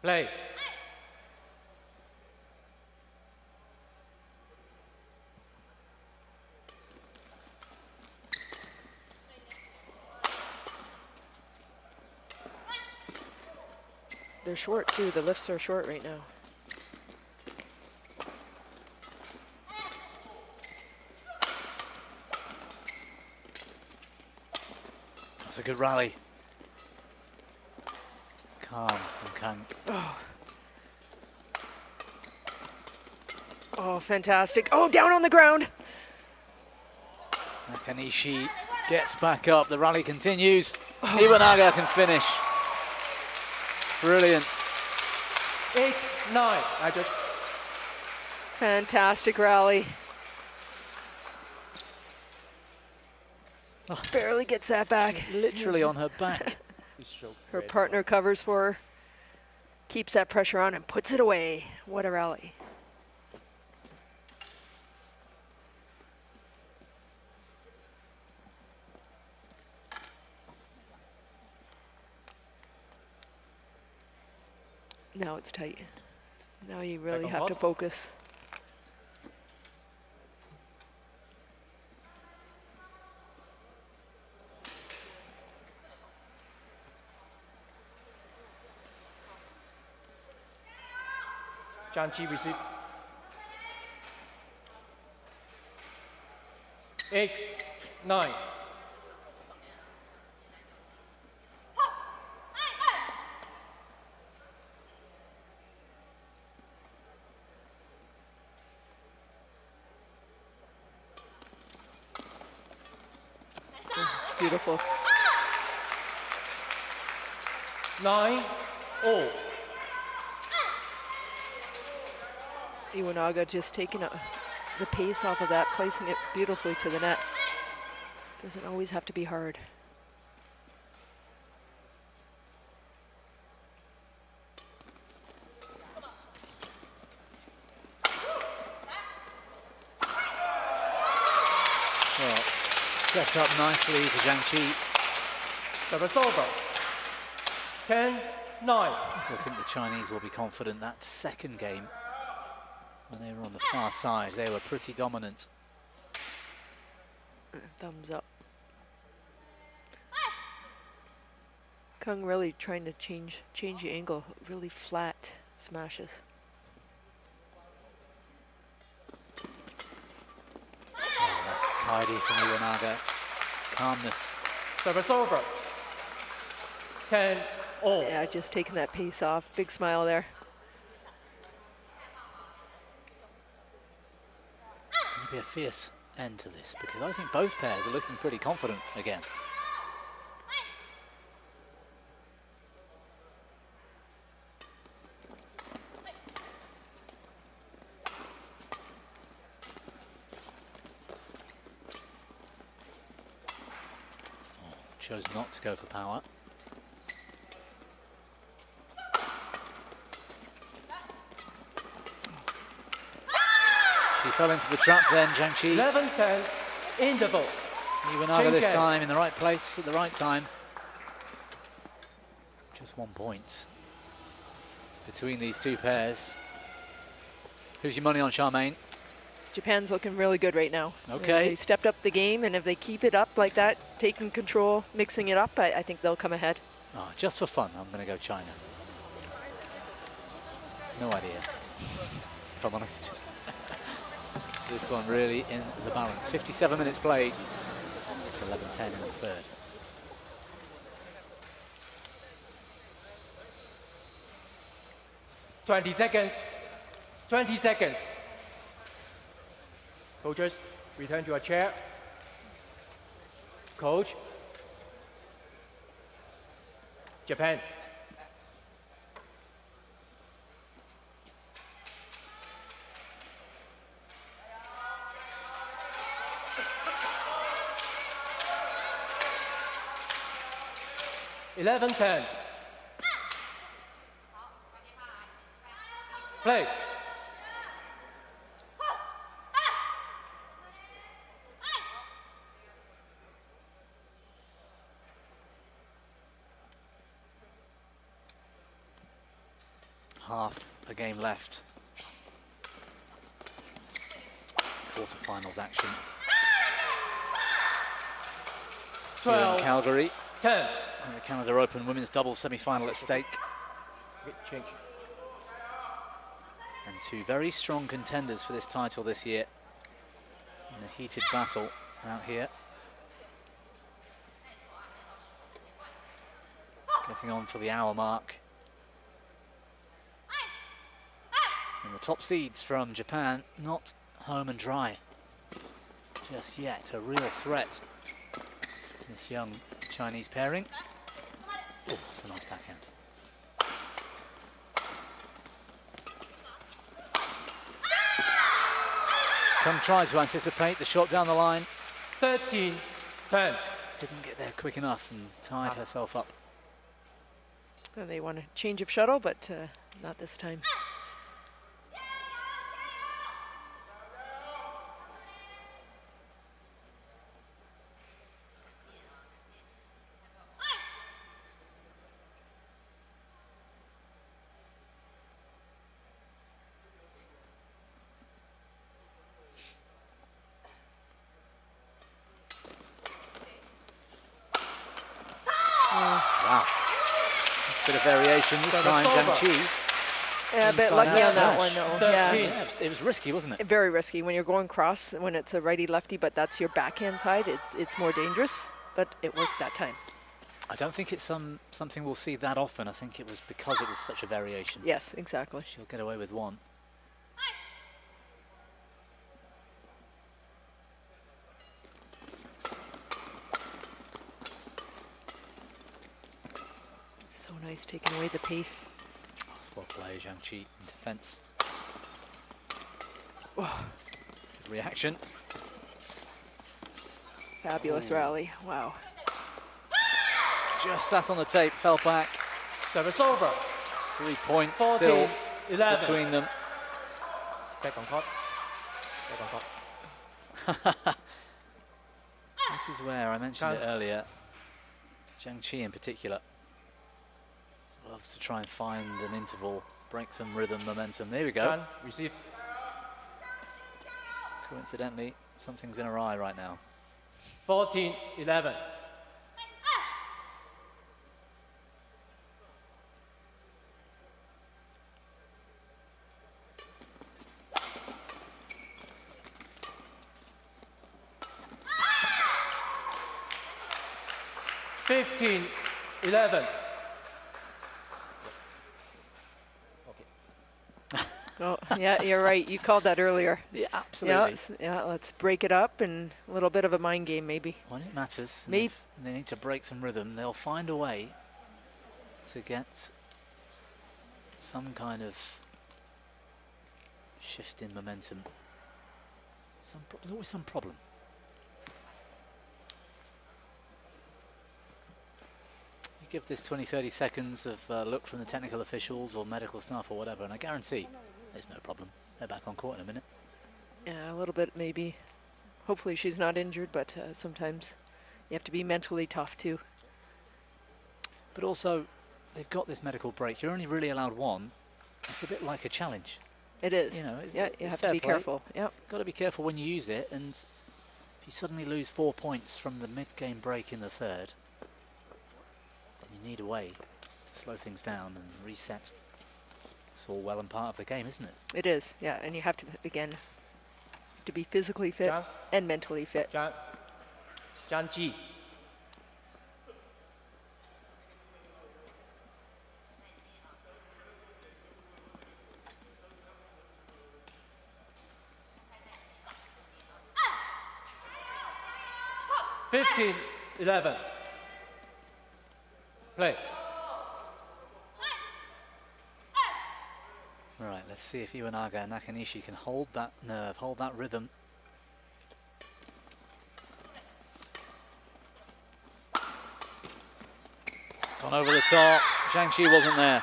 Play. They're short too. The lifts are short right now. That's a good rally. Calm from Keng. Oh, fantastic. Oh, down on the ground. Nakanishi gets back up. The rally continues. Iwanaga can finish. Brilliant. 8-9. I just Fantastic rally. Barely gets that back. Literally on her back. Her partner covers for her, keeps that pressure on and puts it away. What a rally. Now it's tight. Now you really on have to hot. focus. Zhang receive. 8-9. Beautiful. 9-all. Iwanaga just taking the pace off of that, placing it beautifully to the net. Doesn't always have to be hard. Well, set up nicely for Zhang. Service over. 10-9. So I think the Chinese will be confident that second game, when they were on the far side, they were pretty dominant. Thumbs up. Keng really trying to change the angle, really flat smashes. Oh, that's tidy from Iwanaga. Calmness. Service over. 10-all. Yeah, just taking that pace off. Big smile there. be a fierce end to this, because I think both pairs are looking pretty confident again. Chose not to go for power. She fell into the trap then, Zhang. 11-10, interval. Iwanaga this Change time in the right place at the right time. Just 1 point between these two pairs. Who's your money on, Charmaine? Japan's looking really good right now. Okay. They stepped up the game, and if they keep it up like that, taking control, mixing it up, I think they'll come ahead. Oh, just for fun, I'm going to go China. No idea, if I'm honest. This one really in the balance. 57 minutes played, 11-10 in the third. Twenty seconds. 20 seconds. Coaches, return to your chair. Coach. Japan. (11-10). Play. Half a game left. Quarterfinals action. 12, Here in Calgary. 10. And the Canada Open Women's Doubles semi-final at stake. Change. And two very strong contenders for this title this year in a heated battle out here. Getting on for the hour mark. And the top seeds from Japan, not home and dry just yet. A real threat, this young Chinese pairing. Oh, that's a nice backhand. Keng tried to anticipate the shot down the line. 13-10. Didn't get there quick enough and tied herself up. And they want a change of shuttle, but not this time. Wow. Bit of variation this time, Zhang. Yeah, a bit Inside lucky out on that smash. one, though. Yeah. Yeah, it was risky, wasn't it? Very risky when you're going cross, when it's a righty-lefty, but that's your backhand side. It's more dangerous, but it worked that time. I don't think it's something we'll see that often. I think it was because it was such a variation. Yes, exactly. She'll get away with one. So nice taking away the pace. Oh, well played, Zhang in defence. Oh, Good reaction. fabulous rally. Wow. Just sat on the tape, fell back. Service over. 3 points 14, still 11. between them. Back on court. Back on court. This is where I mentioned it earlier. Zhang in particular loves to try and find an interval, break some rhythm, momentum. There we go. Zhang, receive. Coincidentally, something's in her eye right now. 14-11. (15-11). Okay. Oh, yeah, you're right. You called that earlier. Yeah, absolutely. Yeah, let's break it up and a little bit of a mind game maybe. When it matters, Maybe they need to break some rhythm. They'll find a way to get some kind of shift in momentum. There's always some problem. You give this 20-30 seconds of look from the technical officials or medical staff or whatever, and I guarantee there's no problem. They're back on court in a minute. Yeah, a little bit maybe. Hopefully she's not injured, but sometimes you have to be mentally tough too. But also, they've got this medical break. You're only really allowed one. It's a bit like a challenge. It is. You know, yeah, you it's have to be fair play. careful. Yep. Got to be careful when you use it, and if you suddenly lose 4 points from the mid-game break in the third, then you need a way to slow things down and reset. It's all well and part of the game, isn't it? It is, yeah, and you have to, again, to be physically fit Zhang. and mentally fit. Zhang Ji. (15-11). Play. Right, let's see if Iwanaga and Nakanishi can hold that nerve, hold that rhythm. Gone over the top. Zhang wasn't there.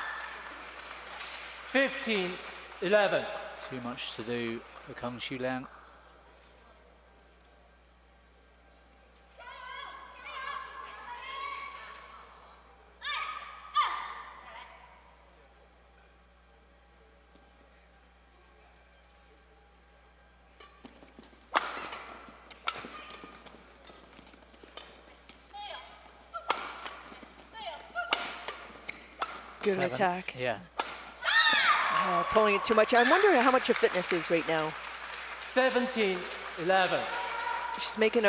15-11. Too much to do for Keng Liang. Good attack. Yeah. Pulling it too much. I wonder how much her fitness is right now. 17-11. She's making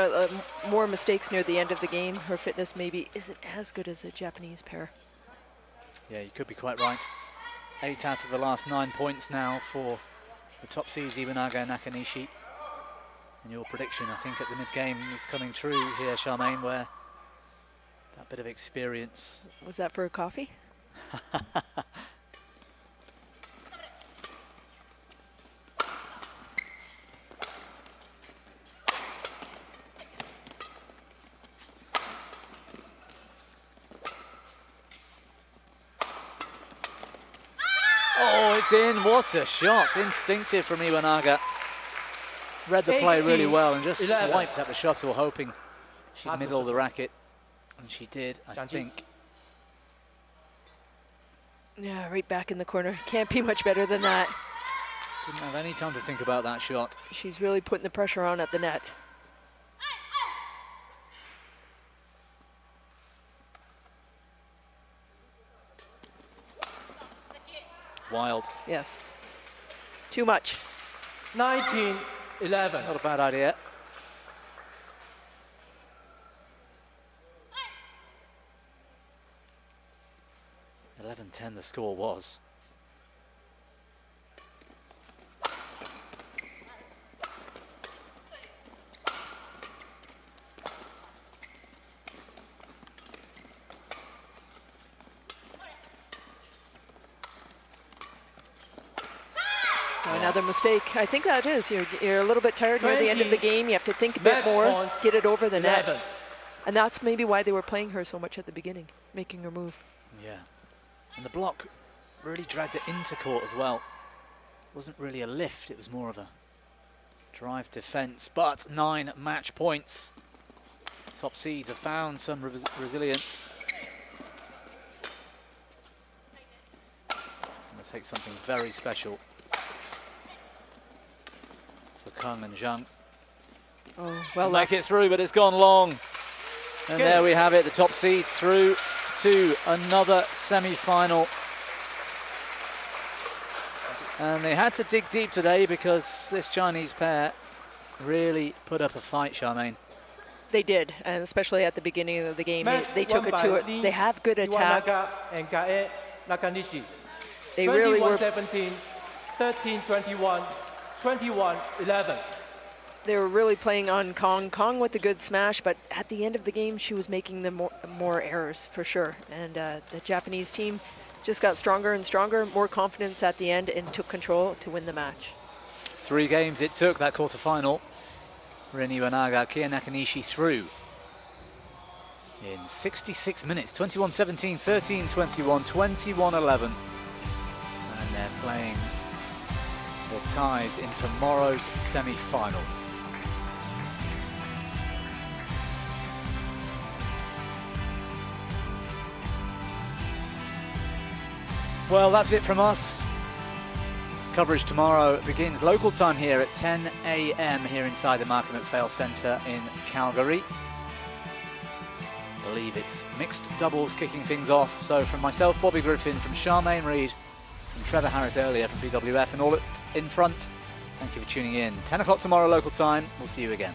more mistakes near the end of the game. Her fitness maybe isn't as good as a Japanese pair. Yeah, you could be quite right. 8 out of the last 9 points now for the top seeds, Iwanaga and Nakanishi. And your prediction, I think, at the mid-game is coming true here, Charmaine, where that bit of experience... Was that for a coffee? Oh, it's in. What a shot. Instinctive from Iwanaga. Read the play really well and just 11. swiped at the shuttle, hoping she'd middle the racket. And she did, I Zhang. think. Yeah, right back in the corner. Can't be much better than that. Didn't have any time to think about that shot. She's really putting the pressure on at the net. Wild. Yes. Too much. 19-11. Not a bad idea. (11-10) the score was. Another mistake. I think that is. You're a little bit tired near the end of the game. You have to think a bit Match more, point, get it over the 11. net. And that's maybe why they were playing her so much at the beginning, making her move. Yeah. And the block really dragged it into court as well. It wasn't really a lift, it was more of a drive defense. But 9 match points. Top seeds have found some resilience. It's going to take something very special for Keng and Zhang. Oh, well to make it through, but it's gone long. And there we have it, the top seeds through to another semi-final. And they had to dig deep today because this Chinese pair really put up a fight, Charmaine. They did, and especially at the beginning of the game, they took it to it. They have good attack. Iwanaga and Nakanishi. They really were. 21-17. 13-21, 21-11. They were really playing on Kong. Kong with a good smash, but at the end of the game, she was making the more errors for sure. And the Japanese team just got stronger and stronger, more confidence at the end, and took control to win the match. 3 games it took, that quarterfinal. Rin Iwanaga, Kia Nakanishi through in 66 minutes, 21-17, 13-21, 21-11. And they're playing the ties in tomorrow's semi-finals. Well, that's it from us. Coverage tomorrow begins local time here at 10 a.m. here inside the Markham McPhail Centre in Calgary. I believe it's mixed doubles kicking things off. So from myself, Bobby Griffin, from Charmaine Reid, from Trevor Harris earlier from BWF, and all in front, thank you for tuning in. 10 o'clock tomorrow local time. We'll see you again.